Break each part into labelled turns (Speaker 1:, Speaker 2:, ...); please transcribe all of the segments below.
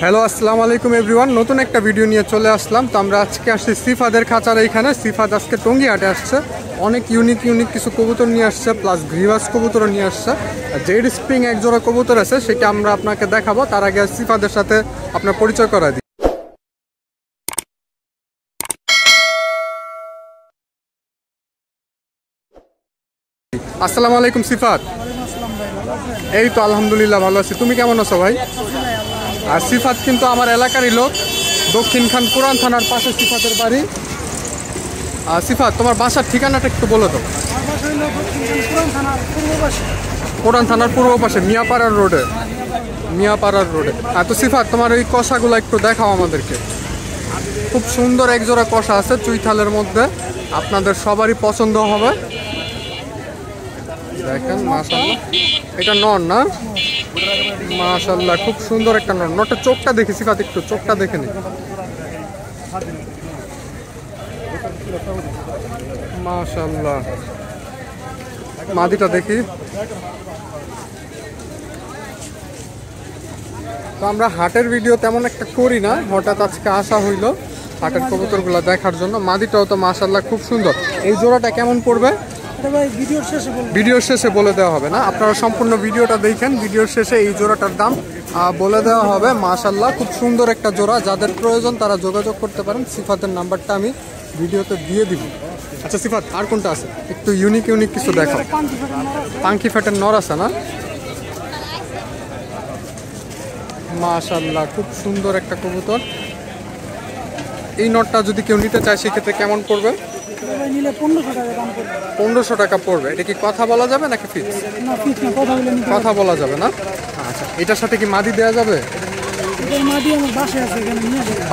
Speaker 1: Hello আসসালামু আলাইকুম everyone, নতুন একটা ভিডিও নিয়ে চলে আসলাম। তো আমরা আজকে আসছি সিফাদের খাঁচার এইখানে। সিফাদ আজকে টঙ্গী হাটে আসছে, অনেক ইউনিক কিছু কবুতর নিয়ে আসছে, প্লাস গ্রিভাস কবুতরও নিয়ে আসছে। আর জেড স্প্রিং এক জোড়া কবুতর আছে, সেটা আমরা আপনাকে দেখাবো। তার আগে সিফাদের সাথে আপনার পরিচয় করা দিই। আসসালামু আলাইকুম সিফাত। এই তো আলহামদুলিল্লাহ ভালো আছি, তুমি কেমন আছো ভাই? আর সিফাত কিন্তু আমার এলাকারই লোক, দক্ষিণ খান পুরান থানার পাশে সিফাতের বাড়ি। আর সিফাত, তোমার বাসার ঠিকানাটা একটু বলো তো। পুরান থানার পূর্ব পাশে মিয়াপাড়ার রোডে। আর তো সিফাত, তোমার এই কষাগুলো একটু দেখাও আমাদেরকে। খুব সুন্দর এক জোড়া কষা আছে চুইথালের মধ্যে, আপনাদের সবারই পছন্দ হবে। দেখেন মাশাআল্লাহ, এটা নর না? মাশাআল্লাহ খুব সুন্দর একটা নর। নরটা চোখটা দেখি সিফাত, একটু চোখটা দেখে নি। মাশাআল্লাহ, মাদিটা দেখি। তো আমরা হাটের ভিডিও তেমন একটা করি না, হঠাৎ আজকে আসা হইলো হাটের কবুতরগুলো দেখার জন্য। মাদিটাও তো মাশাআল্লাহ খুব সুন্দর। এই জোড়াটা কেমন পড়বে ভিডিওর শেষে বলে দেওয়া হবে না? আপনারা সম্পূর্ণ ভিডিওটা দেখেন, ভিডিওর শেষে এই জোড়াটার দাম বলে দেওয়া হবে। মাশাআল্লাহ খুব সুন্দর একটা জোড়া, যাদের প্রয়োজন তারা যোগাযোগ করতে পারেন। সিফাতের নাম্বারটা আমি ভিডিওতে দিয়ে দিব। আচ্ছা সিফাত, আর কোনটা আছে একটু ইউনিক কিছু দেখো। পাঙ্কি ফ্যাটের নর আছে না? মাশাআল্লাহ খুব সুন্দর একটা কবুতর। এই নটটা যদি কেউ নিতে চায় সেক্ষেত্রে কেমন পড়বে? 1500 টাকা পড়বে। এটা কি কথা বলা যাবে নাকি ফিক্স? কথা বলা যাবে না। আচ্ছা, এটার সাথে কি মাদি দেওয়া যাবে?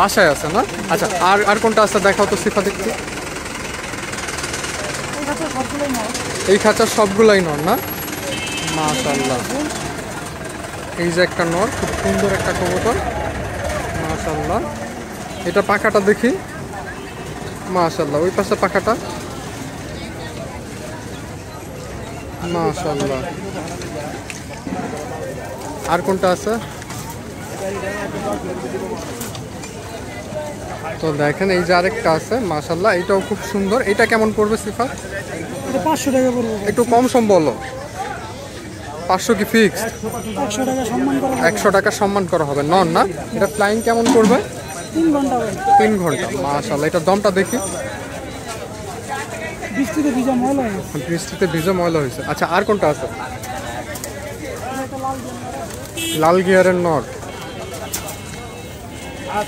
Speaker 1: বাসায় আছে না? আচ্ছা, আর কোনটা আছে দেখাও তো সিফা দেখতে। এই খাঁচার সবগুলাই নর না? মাশাআল্লাহ, এই যে একটা নর, খুব সুন্দর একটা কবুতর। মাশাআল্লাহ, এটা পাখাটা দেখি। মাশাআল্লাহ, ওই পাশে পাখাটা। মাশাআল্লাহ, আর কোনটা আছে? তো দেখেন এই যে আরেকটা আছে। মাশাআল্লাহ, এটাও খুব সুন্দর। এটা কেমন পড়বে সিফা?
Speaker 2: 500 টাকা পড়বে।
Speaker 1: একটু কম সম বলো। 500 কি ফিক্সড? 100 টাকা সম্মান করা হবে। নন না? এটা ফ্লাইং কেমন করবে? 3 ঘন্টা। মাশাআল্লাহ, এটা দমটা দেখি।
Speaker 2: বৃষ্টিতে
Speaker 1: ভিজা ময়লা হয়েছে। আচ্ছা, আর কোনটা আছে? লাল গিয়ারের নর।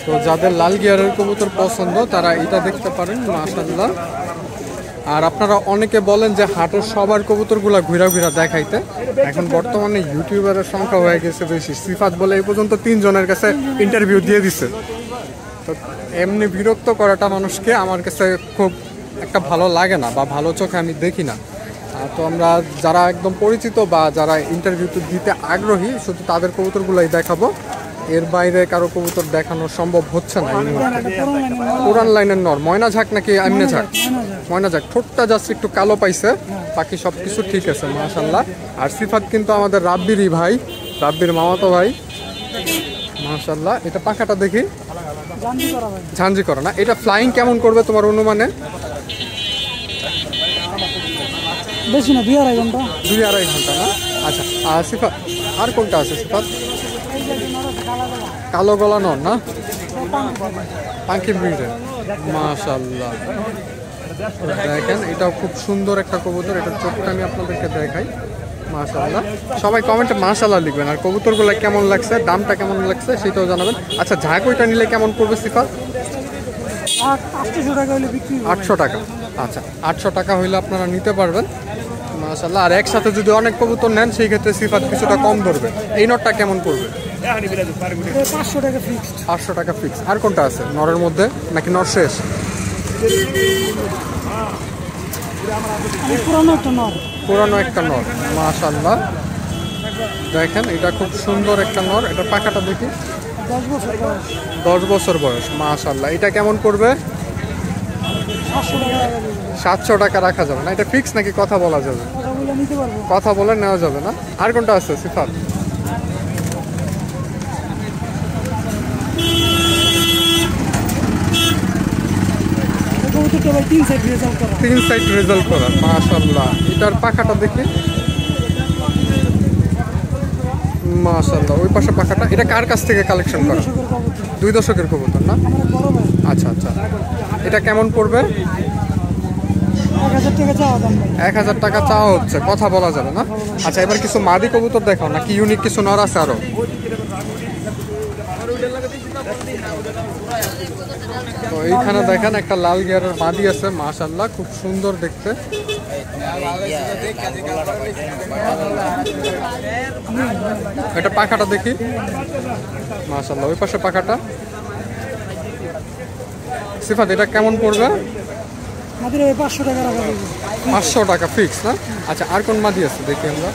Speaker 1: তো যাদের লাল গিয়ারের কবুতর পছন্দ তারা এটা দেখতে পারেন। মাশাআল্লাহ। আর আপনারা অনেকে বলেন যে হাটের সবার কবুতরগুলা ঘুরা দেখাইতে। এখন বর্তমানে ইউটিউবারের সংখ্যা হয়ে গেছে বেশি। সিফাত বলে এই পর্যন্ত 3 জনের কাছে ইন্টারভিউ দিয়ে দিছে। তো এমনি বিরক্ত করাটা মানুষকে আমার কাছে খুব একটা ভালো লাগে না, বা ভালো চোখে আমি দেখি না। তো আমরা যারা একদম পরিচিত বা যারা ইন্টারভিউ দিতে আগ্রহী, শুধু তাদের কবুতরগুলাই দেখাবো। এর বাইরে কারো কবুতর দেখানো সম্ভব হচ্ছে না। পুরান লাইনের নর, ময়না ঝাঁক নাকি এমনি ঝাঁক? ময়না ঝাঁক। ঠোঁটটা জাস্ট একটু কালো পাইছে, বাকি সব কিছু ঠিক আছে। মাশাআল্লাহ। আর সিফাত কিন্তু আমাদের রাব্বিরই ভাই, রাব্বির মামাতো ভাই। মাশাআল্লাহ, এটা পাখাটা দেখি। ঝাঞ্জি করা না? এটা ফ্লাইং কেমন করবে তোমার অনুমানে?
Speaker 2: বেশি না, 2-2.5 ঘন্টা।
Speaker 1: 2-2.5 ঘন্টা না? আচ্ছা, আর সিফাত আর কোনটা আছে সিফাত? কালো গলা নর না? পাঙ্কি ব্রিডের। মাশাআল্লাহ, দেখেন এটাও খুব সুন্দর একটা কবুতর। এটার চোখটা আমি আপনাদেরকে দেখাই। মাশাআল্লাহ, সবাই কমেন্টে মাশাআল্লাহ লিখবেন। আর কবুতরগুলো কেমন লাগছে, দামটা কেমন লাগছে সেটাও জানাবেন। আচ্ছা, ঝাঁক ওইটা নিলে কেমন পড়বে সিফাত?
Speaker 2: 800 টাকা হলে বিক্রি।
Speaker 1: 800 টাকা। আচ্ছা, 800 টাকা হইলে আপনারা নিতে পারবেন। মাশাআল্লাহ। আর একসাথে যদি অনেক কবুতর নেন সেই ক্ষেত্রে সিফাত কিছুটা কম ধরবে। এই নটটা কেমন পড়বে?
Speaker 2: 500 টাকা ফিক্সড।
Speaker 1: 500 টাকা ফিক্স। আর কোনটা আছে নরের মধ্যে, নাকি নর শেষ? পুরানো একটা নর। মাশাআল্লাহ, দেখেন এটা খুব সুন্দর একটা নর। এটা পাখাটা দেখি। 10 বছর বয়স। মাশাআল্লাহ, এটা কেমন পড়বে? 700 টাকা রাখা যাবে না? এটা ফিক্স নাকি কথা বলা যাবে? কথা বলে নেওয়া যাবে না? আর কোনটা আছে সিফাত?
Speaker 2: দুটো ভাই 3 সাইড রেজাল্ট করা।
Speaker 1: 3 সাইড রেজাল্ট করা, মাশাআল্লাহ। এটার পাখাটা দেখি, মাশাআল্লাহ। ওই পাশে পাখাটা, এটা কার কাছ থেকে কালেকশন করা?
Speaker 2: দশকের কবুতর।
Speaker 1: 2 দশকের কবুতর না?
Speaker 2: আমার বড় ভাই।
Speaker 1: আচ্ছা আচ্ছা। এটা কেমন পড়বে?
Speaker 2: 1000 টাকা চাওয়া দাম ভাই।
Speaker 1: 1000 টাকা চাওয়া হচ্ছে, কথা বলা যাবে না? আচ্ছা, এবার কিছু মাদি কবুতর দেখাও, নাকি ইউনিক কিছু নর আছে আরো? তো এইখানে দেখেন একটা লাল গিয়ারের মাদি আছে, মাশাআল্লাহ, খুব সুন্দর দেখতে। এটা পাখাটা দেখি, মাশাআল্লাহ। ওই পাশে পাখাটা। সিফাত, এটা কেমন পড়বে?
Speaker 2: আমাদের ওই 500 টাকা রাখা যাবে।
Speaker 1: 500 টাকা ফিক্স না? আচ্ছা, আর কোন মাদি আছে দেখি আমরা।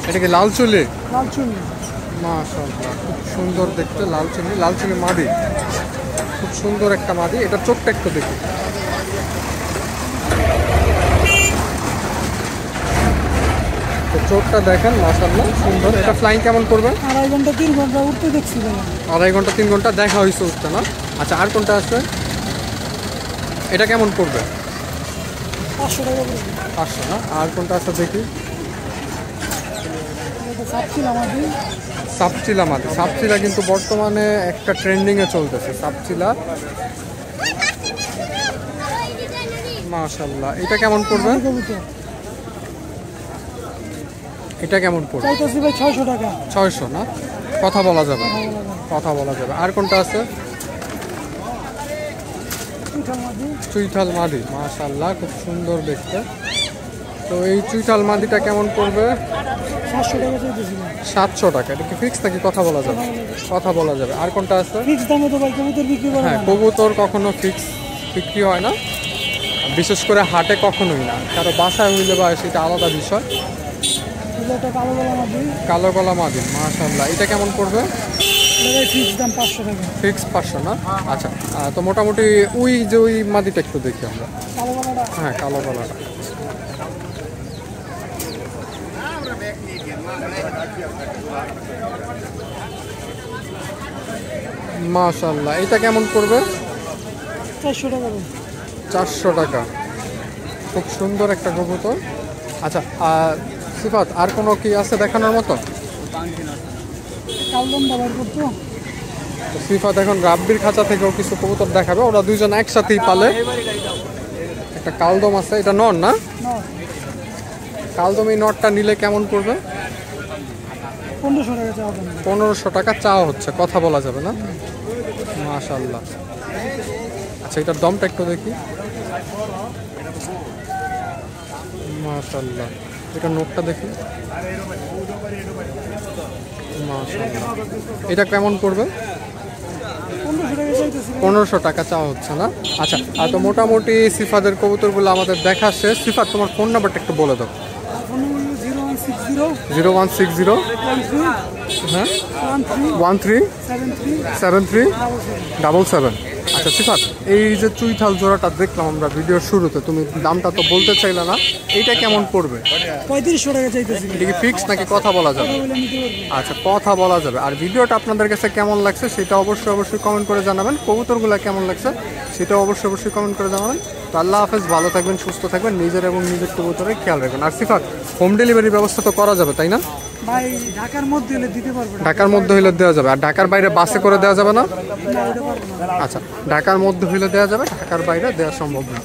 Speaker 1: এটা কি লাল চুলি?
Speaker 2: লাল চুল।
Speaker 1: মাশাআল্লাহ, খুব সুন্দর দেখতে, লাল চুলি, লাল চুলি মাদি, খুব সুন্দর একটা মাদি। এটা চোখটা একটু দেখি, তো চোখটা দেখেন, মাশাআল্লাহ, সুন্দর। এটা ফ্লাইং কেমন করবে?
Speaker 2: 2.5 ঘন্টা 3 ঘন্টা উঠতে দেখছি ভাই।
Speaker 1: 2.5 ঘন্টা 3 ঘন্টা দেখা হয়েছে উঠতে না? আচ্ছা, আর কোনটা আছে? এটা কেমন পড়বে?
Speaker 2: 500 টাকা পড়বে।
Speaker 1: 500 না? আর কোনটা আছে দেখি।
Speaker 2: এটা সাপচিল আমাদের।
Speaker 1: সাপচিলা মাদি, সাপচিলা কিন্তু বর্তমানে একটা ট্রেন্ডিংয়ে চলতেছে, সাপচিলা, মাশাআল্লাহ। এটা কেমন পড়বে?
Speaker 2: কবুতর।
Speaker 1: এটা কেমন পড়বে?
Speaker 2: চাইতেছি ভাই 600 টাকা।
Speaker 1: 600 না? কথা বলা যাবে, কথা বলা যাবে। আর কোনটা আছে?
Speaker 2: চুইঠাল মাদি।
Speaker 1: চুইঠাল মাদি, মাশাআল্লাহ, খুব সুন্দর দেখতে। তো এই চুইঠাল মাদিটা কেমন পড়বে?
Speaker 2: 700 টাকা চাইতেছি ভাই।
Speaker 1: 700 টাকা। এটা কি ফিক্স নাকি কথা বলা যাবে? কথা বলা যাবে। আর কোনটা আছে?
Speaker 2: ফিক্স দামে তো ভাই কবুতর বিক্রি করে
Speaker 1: হ্যাঁ,
Speaker 2: না।
Speaker 1: কবুতর কখনো ফিক্স বিক্রি হয় না, বিশেষ করে হাটে কখনোই না। কারো বাসায় হইলে বা সেটা আলাদা বিষয়।
Speaker 2: এটা একটা কালো গলা মাদি।
Speaker 1: কালো গলা মাদি, মাশাআল্লাহ। এটা কেমন পড়বে?
Speaker 2: এটা ভাই ফিক্স দাম 500 টাকা।
Speaker 1: ফিক্স 500 না? আচ্ছা, তো মোটামুটি ওই যে ওই মাদিটা একটু দেখি আমরা।
Speaker 2: কালো গলাটা।
Speaker 1: হ্যাঁ, কালো গলাটা, মাশাআল্লাহ। এটা কেমন পড়বে?
Speaker 2: 400 টাকা ভাই।
Speaker 1: 400 টাকা। খুব সুন্দর একটা কবুতর। আচ্ছা, সিফাত, আর কোনো কি আছে দেখানোর মতো?
Speaker 2: কালদম দাবার করতো।
Speaker 1: তো সিফাত এখন রাব্বির খাঁচা থেকেও কিছু কবুতর দেখাবে, ওরা দুইজন একসাথেই পালে। একটা কালদম আছে, এটা নর না?
Speaker 2: না
Speaker 1: কালদম, এই নরটা নিলে কেমন পড়বে?
Speaker 2: 1500 টাকা চাওয়া দাম।
Speaker 1: 1500 টাকা চাওয়া হচ্ছে, কথা বলা যাবে না? মাশাআল্লাহ। আচ্ছা, এটার দমটা একটু দেখি, মাশাআল্লাহ। এটা নোটটা দেখি, মাশাআল্লাহ। এটা কেমন পড়বে?
Speaker 2: 1500 টাকা চাইতেছি।
Speaker 1: 1500 টাকা চাওয়া হচ্ছে না? আচ্ছা, আর তো মোটামুটি সিফাতের কবুতরগুলো আমাদের দেখা শেষ। সিফাত, তোমার ফোন নাম্বারটা একটু বলে দাও।
Speaker 2: ফোন নম্বর 0160
Speaker 1: 0160,
Speaker 2: 13
Speaker 1: হ্যাঁ,
Speaker 2: 13
Speaker 1: 13
Speaker 2: 73
Speaker 1: 73 77। আচ্ছা সিফাত, এই যে চুইঠাল জোড়াটা দেখলাম আমরা ভিডিওর শুরুতে, তুমি দামটা তো বলতে চাইলে না, এইটা কেমন পড়বে?
Speaker 2: 3500 টাকা চাইতেছি।
Speaker 1: এটা কি ফিক্স নাকি কথা বলা যাবে?
Speaker 2: বলে নিতে পারবো।
Speaker 1: আচ্ছা, কথা বলা যাবে। আর ভিডিওটা আপনাদের কাছে কেমন লাগছে সেটা অবশ্যই কমেন্ট করে জানাবেন। কবুতরগুলো কেমন লাগছে সেটা অবশ্যই কমেন্ট করে জানাবেন। তো আল্লাহ হাফেজ, ভালো থাকবেন, সুস্থ থাকবেন, নিজের এবং নিজের কবুতরের খেয়াল রাখবেন। আর সিফাত, হোম ডেলিভারি ব্যবস্থা তো করা যাবে তাই না?
Speaker 2: ভাই ঢাকার মধ্যে হলে দিতে পারবো না।
Speaker 1: ঢাকার মধ্যে হইলে দেওয়া যাবে, আর ঢাকার বাইরে বাসে করে দেওয়া যাবে না?
Speaker 2: না, দিতে পারবো না।
Speaker 1: আচ্ছা, ঢাকার মধ্যে হইলে দেওয়া যাবে, ঢাকার বাইরে দেওয়া সম্ভব না।